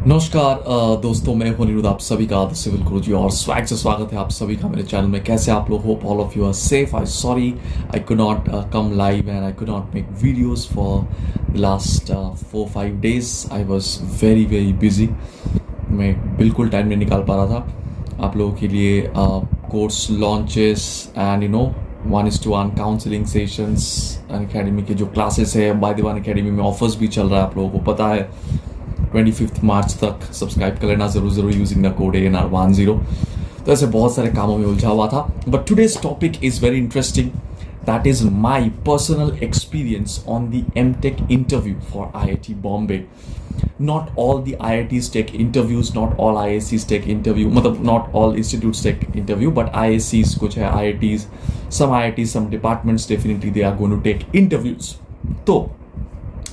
नमस्कार दोस्तों, मैं हूं अनिरुद्ध, आप सभी का सिविल गुरुजी और स्वैग से स्वागत है आप सभी का मेरे चैनल में। कैसे आप लोग? Hope all of you are safe. I sorry I could not come live and I could not make videos for the last 4-5 days। I was very busy. मैं बिल्कुल टाइम नहीं निकाल पा रहा था आप लोगों के लिए। Course launches and 1:1 counselling sessions, academy के जो क्लासेस है, बाय द वन अकेडमी में ऑफर्स भी चल रहा है, आप लोगों को पता है। 25 मार्च तक सब्सक्राइब कर लेना जरूर यूजिंग द कोड ANR10। तो ऐसे बहुत सारे कामों में उलझा हुआ था, but today's topic is very interesting. That is my personal experience on the MTech interview for IIT Bombay। Not all the IITs take interviews, not all IICs take interview, मतलब not all institutes take interview, but IICs कुछ है, IITs, some departments definitely they are going to take interviews। तो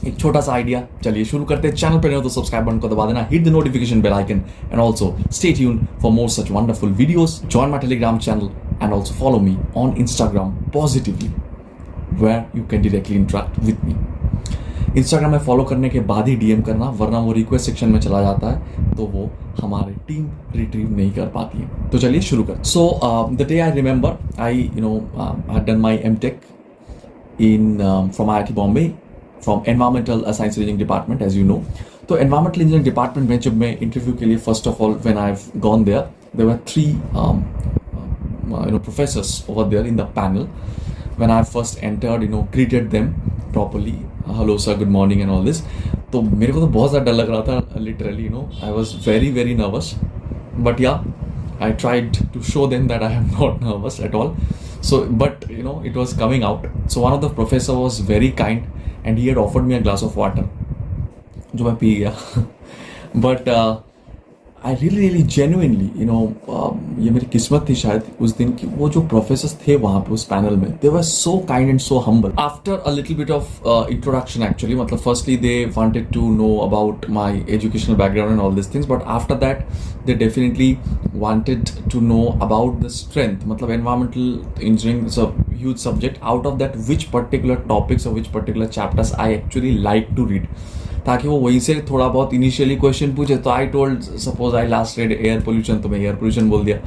एक छोटा सा idea, चलिए शुरू करते हैं। चैनल पर नहीं हो तो सब्सक्राइब बटन को दबा देना, hit the notification bell icon and also stay tuned for more such wonderful videos. Join my Telegram channel and also follow me on Instagram positively, where you can directly interact with me. Instagram में follow करने के बाद ही DM करना, वरना वो request section में चला जाता है तो वो हमारी टीम रिट्रीव नहीं कर पाती है। तो चलिए शुरू कर। So the day I remember, I had done my MTech in from IIT Bombay from Environmental Science Engineering Department, as you know। तो Environmental Engineering Department में जब मैं इंटरव्यू के लिए, first of all when I've gone there were three professors over there in the panel। When I first entered, greeted them properly, hello sir, good morning and all this। तो मेरे को तो बहुत ज़्यादा डर लग रहा था, literally, I was very nervous, but yeah, I tried to show them that I am not nervous at all। So but it was coming out। So one of the professor was very kind and he had offered me a glass of water, जो मैं P गया। But I really genuinely, ये मेरी किस्मत थी शायद उस दिन की। वो जो प्रोफेसर्स थे वहाँ पे उस पैनल में, they were so kind and so humble। After a little bit of introduction actually, मतलब firstly they wanted to know about my educational background and all these things, but after that they definitely wanted to know about the strength। मतलब environmental engineering is a huge subject, out of that which particular topics or which particular chapters I actually like to read, ताकि वो वहीं से थोड़ा बहुत initially question पूछे। तो I told, suppose I last red air pollution, तो मैं एयर पोल्यूशन बोल दिया।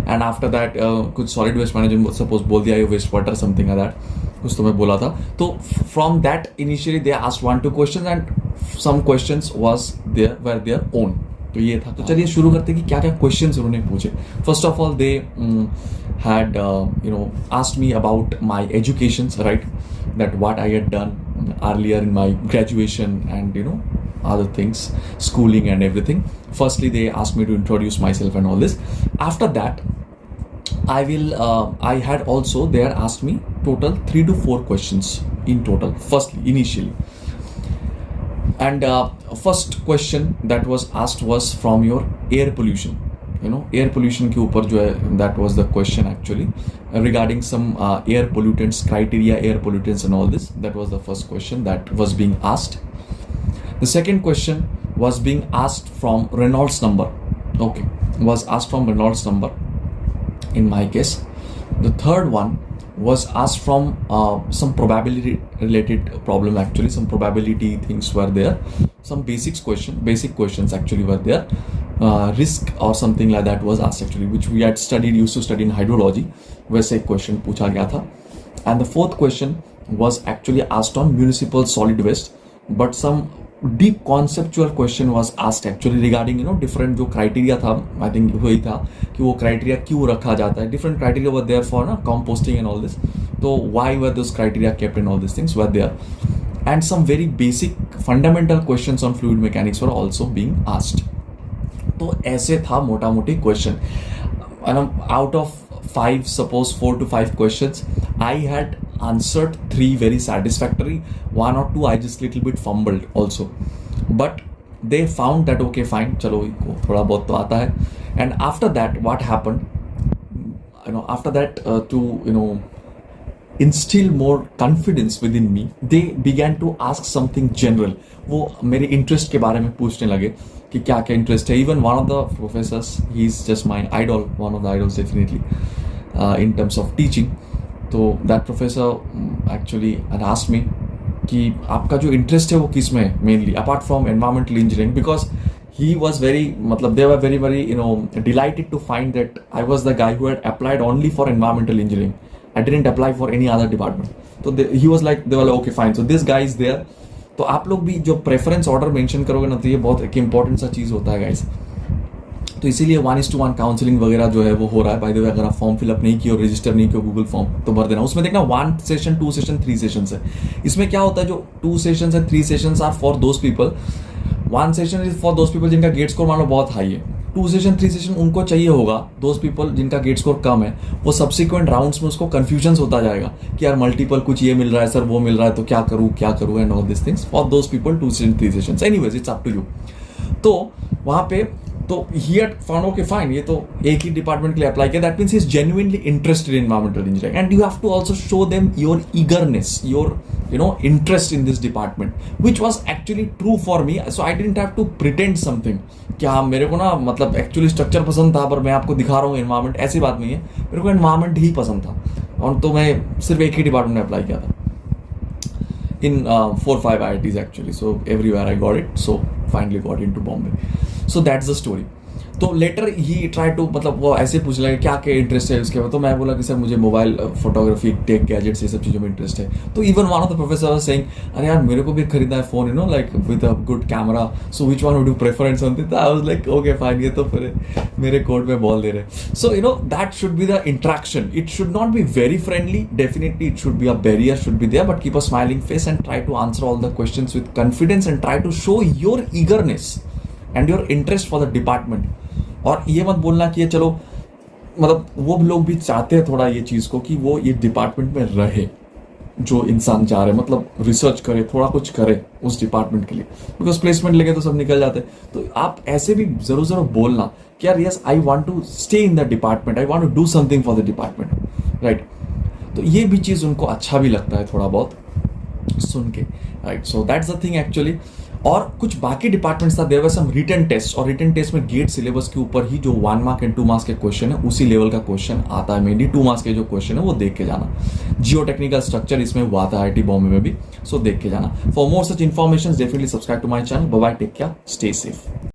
एंड आफ्टर दैट कुछ सॉलिड वेस्ट मैनेजमेंट सपोज बोल दिया, वेस्ट वाटर समथिंग दैट कुछ तो मैं बोला था। तो from that initially they asked 1-2 question and some questions was there were there own. तो ये था। तो चलिए शुरू करते कि क्या क्या क्वेश्चंस उन्होंने पूछे। First of all they had asked me about my educations, right, that what I had done earlier in my graduation and other things, schooling and everything। Firstly they asked me to introduce myself and all this। After that I had also, they had asked me total 3 to 4 questions in total, firstly initially। And first question that was asked was from your air pollution, air pollution के ऊपर जो है, that was the question actually regarding some air pollutants criteria, air pollutants and all this. That was the first question that was being asked. The second question was being asked from Reynolds number, okay, was asked from Reynolds number in my case. The third one was asked from some probability related problem, actually some probability things were there, some basic questions actually were there, risk or something like that was asked actually, which we had used to study in hydrology। वैसे एक question पूछा गया था। and the fourth question was actually asked on municipal solid waste, but some deep conceptual question was asked actually regarding different जो criteria था, I think वही था कि वो criteria क्यों रखा जाता है, different criteria were there for composting and all this। तो why were those criteria kept and all these things were there, and some very basic fundamental questions on fluid mechanics were also being asked। तो ऐसे था मोटा मोटी question. Out of 5, suppose 4 to 5 questions, I had answered 3 very satisfactory, 1 or 2 I just little bit fumbled also, but they found that okay fine, चलो थोड़ा बहुत तो आता है। and after that what happened, after that to instill more confidence within me, they began to ask something general। वो मेरे interest के बारे में पूछने लगे कि क्या क्या इंटरेस्ट है। Even one of the professors, he is just my idol, one of the idols definitely in terms of teaching. तो that professor actually asked me कि आपका जो इंटरेस्ट है वो किस में है mainly, apart from environmental engineering, because he was very मतलब they were very delighted to find that I was the guy who had applied only for environmental engineering. I didn't apply for any other department. So he was like, they were like, okay fine, so this guy is there. तो आप लोग भी जो preference order mention करोगे ना, तो ये बहुत एक इंपॉर्टेंट सा चीज़ होता है गाइस. तो इसीलिए 1:1 काउंसलिंग वगैरह जो है वो हो रहा है. बाय द वे, अगर आप फॉर्म फिलअप नहीं किए और रजिस्टर नहीं किए गूगल फॉर्म, तो भर देना. उसमें देखना 1 सेशन, 2 सेशन, 3 सेशन है. इसमें क्या होता है, जो 2 सेशन है, 3 session are for those people. 1 session is for those people जिनका गेट स्कोर मान लो बहुत हाई है. 2 सेशन, 3 सेशन उनको चाहिए होगा, दोज पीपल जिनका गेट स्कोर कम है. वो सब्सिक्वेंट राउंड्स में उसको कंफ्यूजन होता जाएगा कि यार मल्टीपल कुछ ये मिल रहा है सर, वो मिल रहा है, तो क्या करूँ and all this things. For those people 2 session, 3 session, anyways it's up to you. तो वहाँ पे तो he had found okay fine, ये तो एक ही डिपार्टमेंट के लिए अप्लाई किया. That means he is genuinely interested in environmental engineering, and you have to also show them your eagerness, your interest in this department, which was actually true for me. So I didn't have to pretend something कि हाँ मेरे को ना मतलब actually structure पसंद था, पर मैं आपको दिखा रहा हूँ एनवायरमेंट. ऐसी बात नहीं है, मेरे को एनवायरमेंट ही पसंद था, और तो मैं सिर्फ एक ही डिपार्टमेंट में अप्लाई किया था. In 4-5 IITs actually, so everywhere I got it, so finally got into Bombay. So that's the story. तो लेटर ही ट्राई टू, मतलब वो ऐसे पूछ लगा क्या क्या इंटरेस्ट है उसके बाद. तो मैं बोला कि सर मुझे मोबाइल फोटोग्राफी, टेक गैजेट्स, ये सब चीज़ों में इंटरेस्ट है. तो even one of the professor was saying, अरे यार मेरे को भी खरीदना है phone, like with a good camera, so which one would you prefer and something. तो I was like okay fine, ये तो फिर मेरे कोड में बॉल दे रहे. So that should be the interaction. It should not be very friendly, definitely it should be a barrier should be there, but keep a smiling face and try to answer all the questions with confidence and try to show your eagerness and your interest for the department. और ये मत बोलना कि ये चलो, मतलब वो लोग भी चाहते हैं थोड़ा ये चीज़ को कि वो ये डिपार्टमेंट में रहे, जो इंसान चाह रहे, मतलब रिसर्च करे, थोड़ा कुछ करे उस डिपार्टमेंट के लिए, बिकॉज प्लेसमेंट लेके तो सब निकल जाते हैं. तो आप ऐसे भी जरूर बोलना कि यार yes I want to stay in the department, I want to do something for the department, right. तो ये भी चीज़ उनको अच्छा भी लगता है थोड़ा बहुत सुन के, right. So that's the thing actually. और कुछ बाकी डिपार्टमेंट्स था, there were some written test, और रिटन टेस्ट में गेट सिलेबस के ऊपर ही जो 1 मार्क एंड 2 मार्क्स के क्वेश्चन है, उसी लेवल का क्वेश्चन आता है. मेनली 2 मार्क्स के जो क्वेश्चन है वो देख के जाना. जियो टेक्निकल स्ट्रक्चर इसमें हुआ था IIT बॉम्बे में भी, सो देख के जाना. For more such information definitely subscribe to my channel. Bye bye, take care, stay safe.